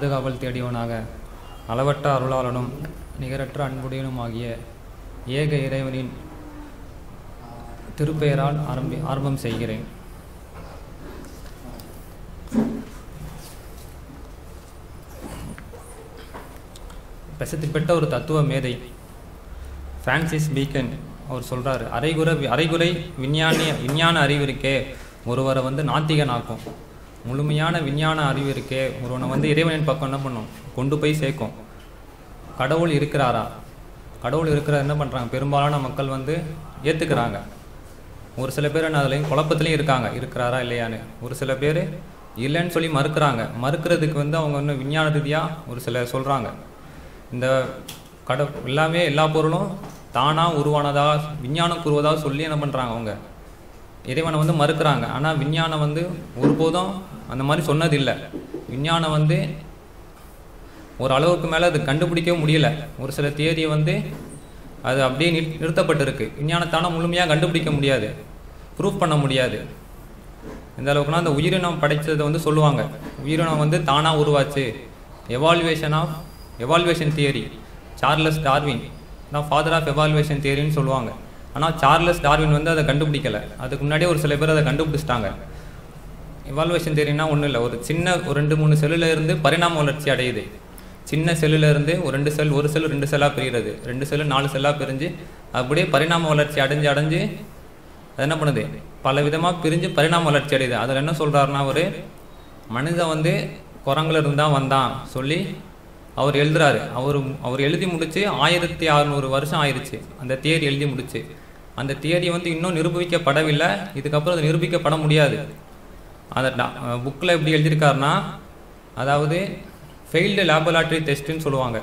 பாதுகாவல் தேடியவனாக அளவற்ற அருளாளனும் நிகரற்ற அன்புடையனுமாகிய ஏக இறைவனின் திருப்பெயரால் ஆரம்பம் செய்கிறேன். பிரசித்தி பெற்ற ஒரு தத்துவ மேதை பிரான்சிஸ் பீக்கன் அவர் சொல்கிறார், அரைகுறை விஞ்ஞான அறிவு இருக்கே ஒருவரை நாத்திகனாக்கும், முழுமையான விஞ்ஞான அறிவு இருக்கே ஒருவனை இறைவனின் பக்கம் என்ன பண்ணும், கொண்டு போய் சேர்க்கும். கடவுள் இருக்கிறாரா, கடவுள் இருக்கிறார் என்ன பண்ணுறாங்க, பெரும்பாலான மக்கள் ஏற்றுக்கிறாங்க. ஒரு சில பேர் அதுலேயும் குழப்பத்துலேயும் இருக்காங்க, இருக்கிறாரா இல்லையான்னு. ஒரு சில பேர் இல்லைன்னு சொல்லி மறுக்கிறாங்க. மறுக்கிறதுக்கு அவங்க விஞ்ஞான ரீதியாக ஒரு சில சொல்கிறாங்க, இந்த எல்லாமே எல்லா பொருளும் தானாக உருவானதாக விஞ்ஞானம் கூறுவதாக சொல்லி என்ன பண்ணுறாங்க, அவங்க இறைவனை மறுக்கிறாங்க. ஆனால் விஞ்ஞானம் ஒருபோதும் அந்த மாதிரி சொன்னதில்லை. விஞ்ஞானம் ஒரு அளவுக்கு மேலே அது கண்டுபிடிக்கவும் முடியல. ஒரு சில தியரியை அது அப்படியே நிறுத்தப்பட்டிருக்கு. விஞ்ஞானத்தான முழுமையாக கண்டுபிடிக்க முடியாது, ப்ரூஃப் பண்ண முடியாது. இந்த அளவுக்குனா அந்த உயிரினம் படைத்ததை சொல்லுவாங்க, உயிரினம் தானாக உருவாச்சு. எவால்வேஷன் தியரி, சார்லஸ் டார்வின் தான் ஃபாதர் ஆஃப் எவால்வேஷன் தியரின்னு சொல்லுவாங்க. ஆனால் சார்லஸ் டார்வின் அதை கண்டுபிடிக்கலை. அதுக்கு முன்னாடியே ஒரு சில பேர் அதை கண்டுபிடிச்சிட்டாங்க. எவால்வேஷன் தியரினா ஒன்றும் இல்லை, ஒரு 2-3 செல்லில் இருந்து பரிணாம வளர்ச்சி அடையுது. சின்ன செல்லில் இருந்து ஒரு செல் 2 செல்லாக பிரிகிறது, 2 செல்லு 4 செல்லாக பிரிஞ்சு அப்படியே பரிணாம வளர்ச்சி அடைஞ்சு அது என்ன பண்ணுது, பல விதமாக பிரிஞ்சு பரிணாம வளர்ச்சி அடையுது. அதில் என்ன சொல்கிறாருன்னா, ஒரு மனிதன் குரங்குல இருந்தால் வந்தான் சொல்லி அவர் எழுதுறாரு. அவர் எழுதி முடிச்சு 1600 வருஷம் ஆயிடுச்சு அந்த தியரி எழுதி முடிச்சு. அந்த தியரி இன்னும் நிரூபிக்கப்படவில்லை, இதுக்கப்புறம் அது நிரூபிக்கப்பட முடியாது. அந்த புக்கில் எப்படி எழுதியிருக்காருன்னா, அதாவது ஃபெயில்டு லேபரேட்டரி டெஸ்ட்டுன்னு சொல்லுவாங்க.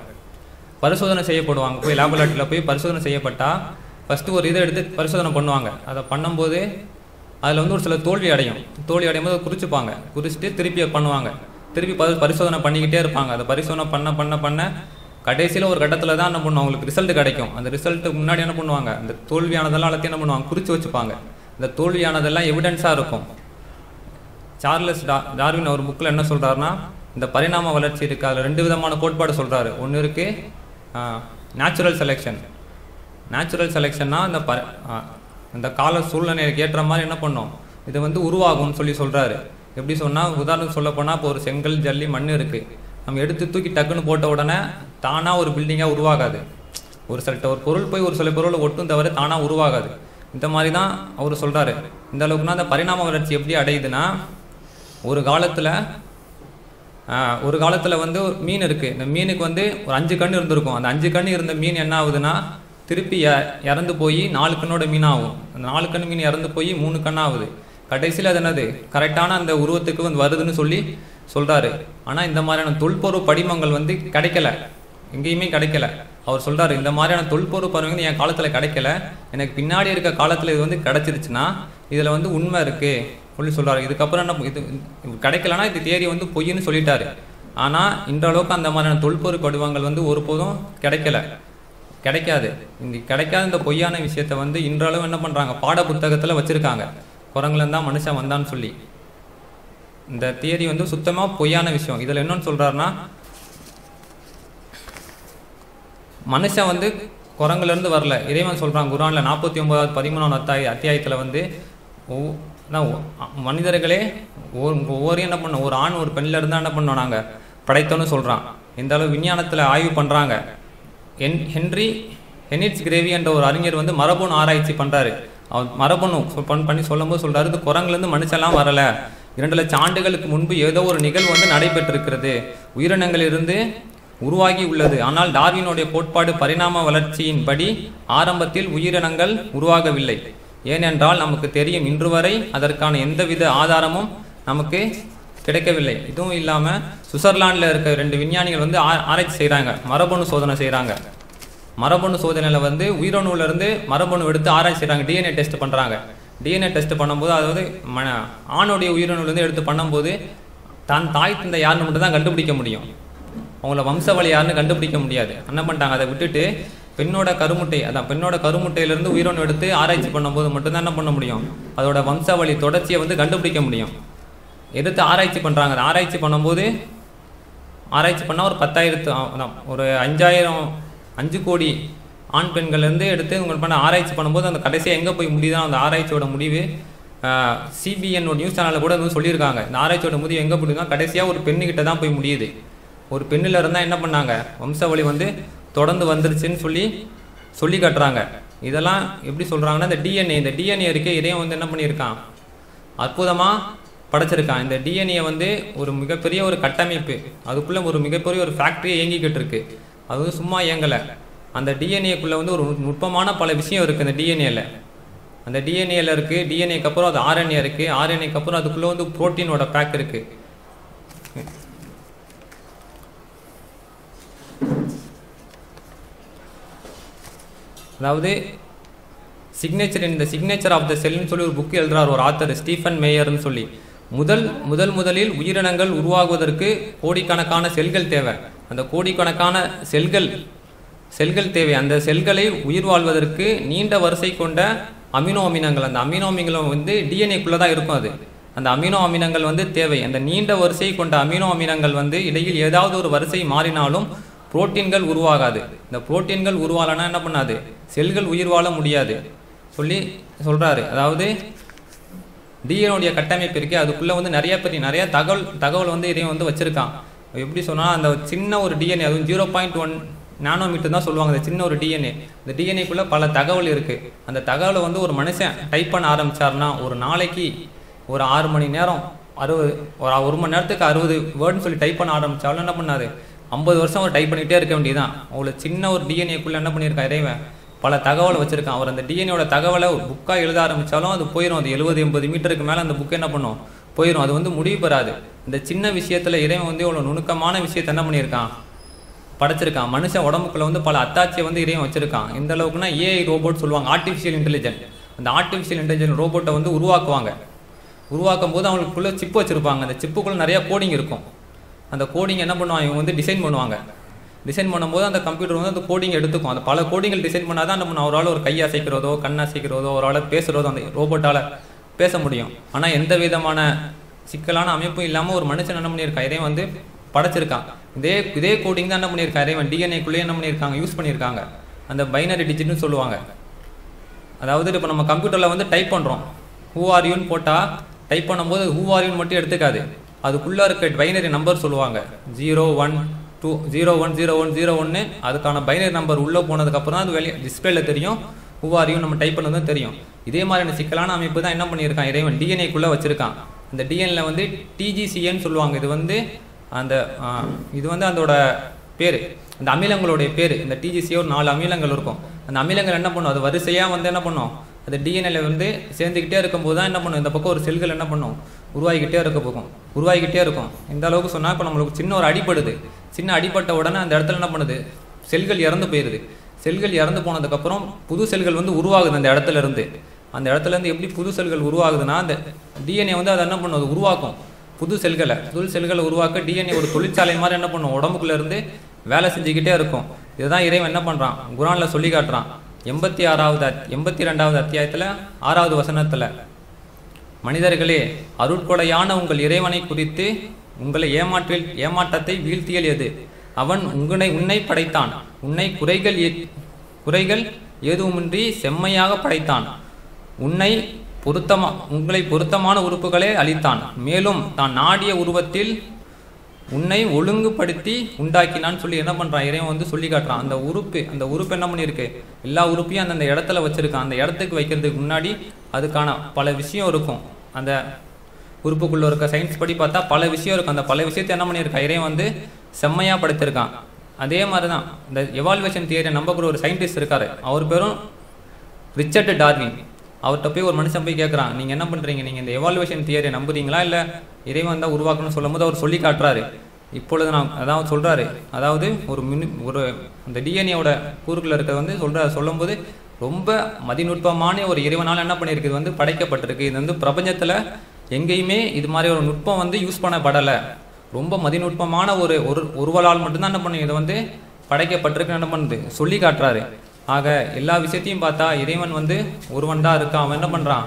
பரிசோதனை செய்யப்படுவாங்க, போய் லேபரேட்டரியில் போய் பரிசோதனை செய்யப்பட்டால் ஃபஸ்ட்டு ஒரு இதை எடுத்து பரிசோதனை பண்ணுவாங்க. அதை பண்ணும்போது அதில் ஒரு சில தோல்வி அடையும் போது குறிச்சுப்பாங்க, குறிச்சிட்டு திருப்பி பண்ணுவாங்க. திருப்பி பரிசோதனை பண்ணிக்கிட்டே இருப்பாங்க. அதை பரிசோதனை பண்ண கடைசியில் ஒரு கட்டத்தில் தான் என்ன பண்ணுவோம், அவங்களுக்கு ரிசல்ட் கிடைக்கும். அந்த ரிசல்ட்டுக்கு முன்னாடி என்ன பண்ணுவாங்க, அந்த தோல்வியானதெல்லாம் எல்லாத்தையும் என்ன பண்ணுவாங்க, குறித்து வச்சுப்பாங்க. இந்த தோல்வியானதெல்லாம் எவிடன்ஸாக இருக்கும். சார்லஸ் டார்வின் ஒரு புக்கில் என்ன சொல்கிறாருன்னா, இந்த பரிணாம வளர்ச்சி இருக்குது, அதில் 2 விதமான கோட்பாடு சொல்கிறாரு. ஒன்று இருக்குது நேச்சுரல் செலெக்ஷன். நேச்சுரல் செலெக்ஷன்னா இந்த கால சூழ்நிலைக்கு ஏற்ற மாதிரி என்ன பண்ணோம், இது உருவாகும்னு சொல்லி சொல்கிறாரு. எப்படி சொன்னால், உதாரணத்துக்கு சொல்ல போனால், இப்போ ஒரு செங்கல் ஜல்லி மண் இருக்குது, நம்ம எடுத்து தூக்கி டக்குன்னு போட்ட உடனே தானாக ஒரு பில்டிங்காக உருவாகாது. ஒரு பொருள் போய் ஒரு சில பொருளை ஒட்டும் தவிர தானாக உருவாகாது. இந்த மாதிரி தான் அவர் சொல்கிறாரு. இந்த அளவுக்குனா அந்த பரிணாம வளர்ச்சி எப்படி அடையுதுன்னா, ஒரு காலத்தில் ஒரு மீன் இருக்குது. இந்த மீனுக்கு ஒரு 5 கண் இருந்திருக்கும். அந்த 5 கண் இருந்த மீன் என்ன ஆகுதுன்னா, திருப்பி இறந்து போய் 4 கண்ணோட மீன் ஆகும். அந்த 4 கண் மீன் இறந்து போய் 3 கண் ஆகுது. கடைசியில் அது என்னது, கரெக்டான அந்த உருவத்துக்கு வருதுன்னு சொல்லி சொல்கிறாரு. ஆனால் இந்த மாதிரியான தொல்பொருள் படிமங்கள் கிடைக்கல, எங்கேயுமே கிடைக்கல. அவர் சொல்கிறாரு, இந்த மாதிரியான தொல்பொருள் படிமங்கள் என் காலத்தில் கிடைக்கல, எனக்கு பின்னாடி இருக்க காலத்தில் இது கிடைச்சிருச்சுன்னா இதில் உண்மை இருக்குது சொல்லி சொல்கிறாரு. இதுக்கப்புறம் என்ன, இது கிடைக்கலன்னா இது தேரி பொய்ன்னு சொல்லிட்டாரு. ஆனால் இன்றளவுக்கு அந்த மாதிரியான தொல்பொருள் படிவங்கள் ஒருபோதும் கிடைக்காது. இந்த கிடைக்காத இந்த பொய்யான விஷயத்தை இன்றளவு என்ன பண்ணுறாங்க, பாட புத்தகத்தில் வச்சுருக்காங்க. குரங்குலேருந்து தான் மனுஷன் வந்தான்னு சொல்லி. இந்த தியரி சுத்தமாக பொய்யான விஷயம். இதில் என்னன்னு சொல்கிறாருன்னா, மனுஷன் குரங்குலேருந்து வரல. இறைவன் சொல்கிறான் குர்ஆனில் 49வது 13வது அத்தியாயத்தில் மனிதர்களே ஒவ்வொரு என்ன பண்ணோம், ஒரு ஆண் ஒரு பெண்ணில் இருந்தால் என்ன பண்ணோம் நாங்கள் படைத்தோன்னு சொல்கிறான். இந்த அளவு விஞ்ஞானத்தில் ஆய்வு பண்ணுறாங்க. ஹெனிட்ஸ் கிரேவி என்ற ஒரு அறிஞர் மரபணு ஆராய்ச்சி பண்ணுறாரு. அவர் மரபணு பண்ணி சொல்லும்போது சொல்கிறாரு, இது குரங்குலேருந்து மனுஷெல்லாம் வரலை, 2 லட்சம் ஆண்டுகளுக்கு முன்பு ஏதோ ஒரு நிகழ்வு நடைபெற்றிருக்கிறது, உயிரினங்களிலிருந்து உருவாகி உள்ளது. ஆனால் டார்வினுடைய கோட்பாடு பரிணாம வளர்ச்சியின்படி ஆரம்பத்தில் உயிரினங்கள் உருவாகவில்லை. ஏனென்றால் நமக்கு தெரியும், இன்று வரை அதற்கான எந்தவித ஆதாரமும் நமக்கு கிடைக்கவில்லை. இதுவும் இல்லாமல் சுவிட்சர்லாண்டில் இருக்க 2 விஞ்ஞானிகள் ஆராய்ச்சி செய்கிறாங்க, மரபணு சோதனை செய்கிறாங்க. மரபணு சோதனையில் உயிரணுவிலிருந்து மரபணு எடுத்து ஆராய்ச்சி செய்கிறாங்க, டிஎன்ஏ டெஸ்ட் பண்ணுறாங்க. டிஎன்ஏ டெஸ்ட் பண்ணும்போது, அதாவது ஆணுடைய உயிரணுவிலேருந்து எடுத்து பண்ணும்போது தான் தாய் தந்தை யாருன்னு மட்டும் தான் கண்டுபிடிக்க முடியும், அவங்கள வம்சவழி யாருன்னு கண்டுபிடிக்க முடியாது. என்ன பண்ணிட்டாங்க, அதை விட்டுட்டு பெண்ணோட கருமுட்டையிலேருந்து உயிரணு எடுத்து ஆராய்ச்சி பண்ணும்போது மட்டும்தான் என்ன பண்ண முடியும், அதோட வம்சாவளி தொடர்ச்சியை கண்டுபிடிக்க முடியும். எடுத்து ஆராய்ச்சி பண்ணுறாங்க. ஆராய்ச்சி பண்ணும்போது ஆராய்ச்சி பண்ணால் ஒரு 10,000 தான், ஒரு 5,000 5 கோடி ஆண் பெண்கள்லேருந்து எடுத்து உங்களுக்கு பண்ண ஆராய்ச்சி பண்ணும்போது அந்த கடைசியாக எங்கே போய் முடியுதோ அந்த ஆராய்ச்சியோட முடிவு CBN நியூஸ் சேனலில் கூட வந்து சொல்லியிருக்காங்க. இந்த ஆராய்ச்சியோட முடிவு எங்கே முடியுதுன்னா கடைசியாக ஒரு பெண்ணுக்கிட்ட தான் போய் முடியுது. ஒரு பெண்ணில் இருந்தால் என்ன பண்ணாங்க, வம்சாவளி வந்து தொடர்ந்து வந்துருச்சுன்னு சொல்லி காட்டுறாங்க. இதெல்லாம் எப்படி சொல்கிறாங்கன்னா இந்த டிஎன்ஏ இருக்கே, இதையும் வந்து என்ன பண்ணியிருக்கான், அற்புதமாக படைச்சிருக்கான். இந்த டிஎன்ஏ வந்து ஒரு மிகப்பெரிய ஒரு கட்டமைப்பு, அதுக்குள்ளே ஒரு மிகப்பெரிய ஒரு ஃபேக்ட்ரியை இயங்கிக்கிட்டு இருக்கு. அது வந்து சும்மா இயங்கலை. அந்த டிஎன்ஏக்குள்ளே வந்து ஒரு நுட்பமான பல விஷயம் இருக்குது. அந்த டிஎன்ஏல இருக்குது. டிஎன்ஏக்கு அப்புறம் அது ஆர்என்ஏ இருக்குது. ஆர்என்ஏக்கு அப்புறம் அதுக்குள்ளே வந்து புரோட்டீனோட பேக் இருக்குது. அதாவது சிக்னேச்சர் ஆஃப் த செல்னு சொல்லி ஒரு புக் எழுதுறார் ஒரு ஆத்தர், ஸ்டீஃபன் மேயர்னு சொல்லி. முதலில் உயிரினங்கள் உருவாகுவதற்கு கோடிக்கணக்கான செல்கள் தேவை. அந்த கோடிக்கணக்கான செல்கள் தேவை. அந்த செல்களை உயிர் வாழ்வதற்கு நீண்ட வரிசை கொண்ட அமினோ அமினங்கள், அந்த அமினோ அமினங்கள் வந்து டிஎன்ஏக்குள்ளே தான் இருக்கும். அந்த அமினோ அமினங்கள் வந்து தேவை. அந்த நீண்ட வரிசை கொண்ட அமினோ அமினங்கள் வந்து இடையில் ஏதாவது ஒரு வரிசை மாறினாலும் புரோட்டீன்கள் உருவாகாது. இந்த புரோட்டீன்கள் உருவாலனா என்ன பண்ணாது, செல்கள் உயிர் வாழ முடியாது சொல்றாரு. அதாவது டிஎன்ஏடைய கட்டமைப்பு இருக்கே, அதுக்குள்ளே வந்து நிறைய தகவல் வந்து இதையும் வந்து வச்சிருக்கான். எப்படி சொன்னால், அந்த சின்ன ஒரு டிஎன்ஏ, அதுவும் 0.1 நானோமீட்டர் தான் சொல்லுவாங்க. அந்த சின்ன ஒரு டிஎன்ஏ, இந்த டிஎன்ஏக்குள்ளே பல தகவல் இருக்குது. அந்த தகவலை வந்து ஒரு மனுஷன் டைப் பண்ண ஆரம்பித்தார்னா ஒரு நாளைக்கு ஒரு 6 மணி நேரம் 1 மணி நேரத்துக்கு 60 வேர்டுன்னு சொல்லி டைப் பண்ண ஆரம்பித்தாலும் என்ன பண்ணாது, 50 வருஷம் அவர் டைப் பண்ணிகிட்டே இருக்க வேண்டியதுதான். அவ்வளோ சின்ன ஒரு டிஎன்ஏக்குள்ளே என்ன பண்ணியிருக்கான் இறைவன், பல தகவலை வச்சுருக்கான். அவர் அந்த டிஎன்ஏவோட தகவலை புக்காக எழுத ஆரம்பித்தாலும் அது போயிடும். அது 70-80 மீட்டருக்கு மேலே அந்த புக்கு என்ன பண்ணும், போயிடும். அது வந்து முடிவு பெறாது. இந்த சின்ன விஷயத்தில் இறைவன் வந்து இவ்வளோ நுணுக்கமான விஷயத்தை என்ன பண்ணியிருக்கான், படைச்சிருக்கான். மனுஷன் உடம்புக்குள்ள வந்து பல அத்தாட்சியை வந்து இறைவன் வச்சிருக்கான். எந்த அளவுக்குன்னா ஏஐ ரோபோட் சொல்லுவாங்க, ஆர்டிஃபிஷியல் இன்டெலிஜென்ட். அந்த ஆர்டிஃபிஷியல் இன்டெலிஜென்ட் ரோபோட்டை வந்து உருவாக்கும் போது அவங்களுக்குள்ள சிப்பு வச்சுருப்பாங்க. அந்த சிப்புக்குள்ளே நிறையா கோடிங் இருக்கும். அந்த கோடிங் என்ன பண்ணுவாங்க, இவங்க வந்து டிசைன் பண்ணும்போது அந்த கம்ப்யூட்டர் வந்து அந்த கோடிங் எடுத்துக்கும். அந்த பல கோடிங்கள் டிசைன் பண்ணால் தான் நம்ம அவரால் ஒரு கையை அசைக்கிறதோ கண் அசைக்கிறதோ அவரால் பேசுகிறதோ அந்த ரோபோட்டால் பேச முடியும். ஆனால் எந்த விதமான சிக்கலான அமைப்பும் இல்லாமல் ஒரு மனுஷன் என்ன பண்ணியிருக்கான், இறைவன் வந்து படைச்சிருக்கான். இதே கோடிங் தான் என்ன பண்ணியிருக்கான் இறைவன் டிஎன்ஏக்குள்ளேயே என்ன பண்ணியிருக்காங்க, யூஸ் பண்ணியிருக்காங்க. அந்த பைனரி டிஜிட்னு சொல்லுவாங்க. அதாவது இப்போ நம்ம கம்ப்யூட்டரில் வந்து டைப் பண்ணுறோம், ஹூ ஆர் யூன்னு போட்டால் டைப் பண்ணும்போது ஹூ ஆர் யூன்னு மட்டும் எடுத்துக்காது. அதுக்குள்ளே இருக்க பைனரி நம்பர் சொல்லுவாங்க, 0-1-2-0-1-0-1-0-1. அதுக்கான பைனரி நம்பர் உள்ளே போனதுக்கப்புறம் தான் அது வெளியே டிஸ்பிளேல தெரியும், ஹூ ஆர் யூ நம்ம டைப் பண்ணதும் தெரியும். இதே மாதிரியான சிக்கலான அமைப்பு தான் என்ன பண்ணியிருக்கான் இறைவன் டிஎன்ஏக்குள்ளே வச்சுருக்கான். அந்த டிஎன்ஏல வந்து TGCAன்னு சொல்லுவாங்க. இது வந்து அதோட பேர், அந்த அமிலங்களுடைய பேர். இந்த TGCA ஒரு 4 அமிலங்கள் இருக்கும். அந்த அமிலங்கள் என்ன பண்ணும், அது வரிசையாக வந்து என்ன பண்ணும், அந்த டிஎன்ஏல வந்து சேர்ந்துக்கிட்டே இருக்கும்போது தான் என்ன பண்ணும், இந்த பக்கம் ஒரு செல்கள் என்ன பண்ணும், உருவாகிக்கிட்டே இருக்கும். இந்த அளவுக்கு சொன்னால் இப்போ நம்மளுக்கு சின்ன ஒரு அடிப்படுது, சின்ன அடிப்பட்ட உடனே அந்த இடத்துல என்ன பண்ணுது, செல்கள் இறந்து போயிடுது. செல்கள் இறந்து போனதுக்கப்புறம் புது செல்கள் வந்து உருவாகுது. அந்த இடத்துல இருந்து எப்படி புது செல்கள் உருவாகுதுன்னா, அந்த டிஎன்ஏ வந்து அதை என்ன பண்ணும், அது உருவாக்கும். புது செல்களை உருவாக்க டிஎன்ஏ ஒரு தொழிற்சாலை மாதிரி என்ன பண்ணும், உடம்புக்குள்ள இருந்து வேலை செஞ்சுக்கிட்டே இருக்கும். இதுதான் இறைவன் என்ன பண்ணுறான், குர்ஆன்ல சொல்லி காட்டுறான். 82வது அத்தியாயத்தில் 6வது வசனத்தில், மனிதர்களே, அருட்கொடையான உங்கள் இறைவனை குறித்து உங்களை ஏமாற்றத்தை வீழ்த்தியல் எது? அவன் உன்னை படைத்தான், உன்னை குறைகள் எதுவுமின்றி செம்மையாக படைத்தான், உங்களை பொருத்தமான உறுப்புகளே அளித்தான், மேலும் தான் நாடிய உருவத்தில் உன்னை ஒழுங்குபடுத்தி உண்டாக்கினான்னு சொல்லி என்ன பண்ணுறான் இறைவன் வந்து சொல்லி காட்டுறான். அந்த உறுப்பு என்ன பண்ணியிருக்கு, எல்லா உறுப்பையும் அந்தந்த இடத்துல வச்சுருக்கான். அந்த இடத்துக்கு வைக்கிறதுக்கு முன்னாடி அதுக்கான பல விஷயம் இருக்கும். அந்த உறுப்புக்குள்ளே இருக்க சயின்ஸ் படி பார்த்தா பல விஷயம் இருக்கும். அந்த பல விஷயத்தை என்ன பண்ணியிருக்கா இறைவன் வந்து செம்மையாக படைத்திருக்கான். அதே மாதிரி தான் இந்த எவால்வேஷன் தியரியை நம்பக்கூட ஒரு சயின்டிஸ்ட் இருக்கார். அவர் பேரும் ரிச்சர்ட் டார்வின். அவர்கிட்ட போய் ஒரு மனுஷன் போய் கேட்குறான், நீங்கள் என்ன பண்ணுறீங்க, நீங்கள் இந்த எவால்வேஷன் தியரியை நம்புறீங்களா இல்லை இறைவன் தான் உருவாக்கணும்னு சொல்லும் போது அவர் சொல்லி காட்டுறாரு. இப்பொழுது அதாவது சொல்கிறாரு, அதாவது ஒரு அந்த டிஎன்ஏவோட கூறுக்குள்ள இருக்கிறது வந்து சொல்லும்போது ரொம்ப மதிநுட்பமான ஒரு இறைவனால் என்ன பண்ணியிருக்குது வந்து படைக்கப்பட்டிருக்கு. இது வந்து பிரபஞ்சத்தில் எங்கேயுமே இது மாதிரி ஒரு நுட்பம் வந்து யூஸ் பண்ணப்படலை. ரொம்ப மதிநுட்பமான ஒருவலால் மட்டும்தான் என்ன பண்ணி இதை வந்து படைக்கப்பட்டிருக்கு என்ன பண்ணுது சொல்லி காட்டுறாரு. ஆக எல்லா விஷயத்தையும் பார்த்தா இறைவன் வந்து ஒருவன் தான் இருக்கான். அவன் என்ன பண்ணுறான்,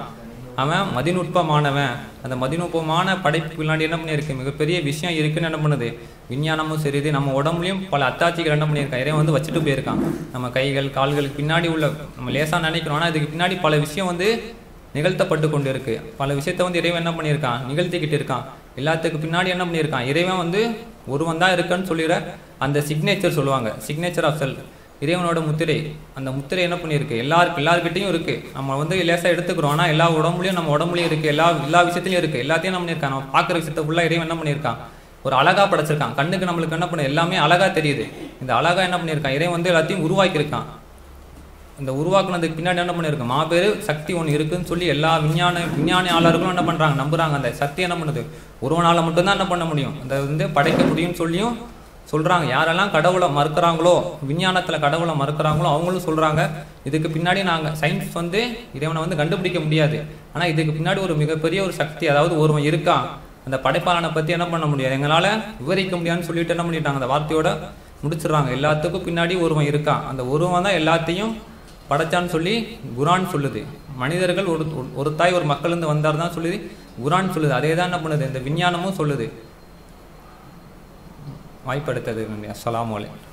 அவன் மதிநுட்பமானவன். அந்த மதிநுட்பமான படைப்பு பின்னாடி என்ன பண்ணியிருக்கு, மிகப்பெரிய விஷயம் இருக்குன்னு என்ன பண்ணுது, விஞ்ஞானமும் சரி, இது நம்ம உடம்புலையும் பல அத்தாட்சிகள் என்ன பண்ணியிருக்கான், இறைவன் வந்து வச்சுட்டு போயிருக்கான். நம்ம கைகள் கால்களுக்கு பின்னாடி உள்ள நம்ம லேசாக நினைக்கிறோம், ஆனால் இதுக்கு பின்னாடி பல விஷயம் வந்து நிகழ்த்தப்பட்டு கொண்டு இருக்கு. பல விஷயத்த வந்து இறைவன் என்ன பண்ணியிருக்கான், நிகழ்த்திக்கிட்டு இருக்கான். எல்லாத்துக்கு பின்னாடி என்ன பண்ணியிருக்கான், இறைவன் வந்து ஒருவன் தான் இருக்கான்னு சொல்லிடுற அந்த சிக்னேச்சர் சொல்லுவாங்க, சிக்னேச்சர் ஆஃப் செல்ஃப், இறைவனோட முத்திரை. அந்த முத்திரை என்ன பண்ணியிருக்கு, எல்லாருக்கிட்டையும் இருக்கு. நம்ம வந்து லேசாக எடுத்துக்கிறோம், ஆனால் எல்லா உடம்புலையும் நம்ம உடம்புலையும் இருக்கு, எல்லா விஷயத்துலையும் இருக்கு. எல்லாத்தையும் என்ன பண்ணியிருக்கான், நம்ம பார்க்குற விஷயத்த ஃபுல்லாக இறைவன் என்ன பண்ணியிருக்கான், ஒரு அழகா படைச்சிருக்கான். கண்ணுக்கு நம்மளுக்கு என்ன பண்ண எல்லாமே அழகா தெரியுது. இந்த அழகா என்ன பண்ணியிருக்கான், இறைவன் வந்து எல்லாத்தையும் உருவாக்கியிருக்கான். இந்த உருவாக்குனதுக்கு பின்னாடி என்ன பண்ணியிருக்கோம், மாபெரு சக்தி ஒன்று இருக்குன்னு சொல்லி எல்லா விஞ்ஞானியாளர்களும் என்ன பண்ணுறாங்க, நம்புறாங்க. அந்த சக்தி என்ன பண்ணுது, ஒருவனால் மட்டும்தான் என்ன பண்ண முடியும், அதை வந்து படைக்க முடியும்னு சொல்லியும் சொல்கிறாங்க. யாரெல்லாம் கடவுளை மறுக்கிறாங்களோ, விஞ்ஞானத்தில் கடவுளை மறுக்கிறாங்களோ அவங்களும் சொல்கிறாங்க, இதுக்கு பின்னாடி நாங்கள் சயின்ஸ் வந்து இறைவனை வந்து கண்டுபிடிக்க முடியாது, ஆனால் இதுக்கு பின்னாடி ஒரு மிகப்பெரிய ஒரு சக்தி, அதாவது ஒருவன் இருக்கான், அந்த படைப்பாளனை பற்றி என்ன பண்ண முடியாது, எங்களால் விவரிக்க முடியாதுன்னு சொல்லிட்டு என்ன பண்ணிட்டாங்க, அந்த வார்த்தையோட முடிச்சிடுறாங்க. எல்லாத்துக்கும் பின்னாடி ஒருவன் இருக்கான், அந்த ஒருவன் தான் எல்லாத்தையும் படைச்சான்னு சொல்லி குரான் சொல்லுது. மனிதர்கள் ஒரு தாய் ஒரு மக்கள்லேருந்து வந்தார் தான் சொல்லுது குரான் சொல்லுது. அதே தான் என்ன பண்ணுது இந்த விஞ்ஞானமும் சொல்லுது. வாய்ப்படுத்தது. அஸ்ஸலாமு அலைக்கும்.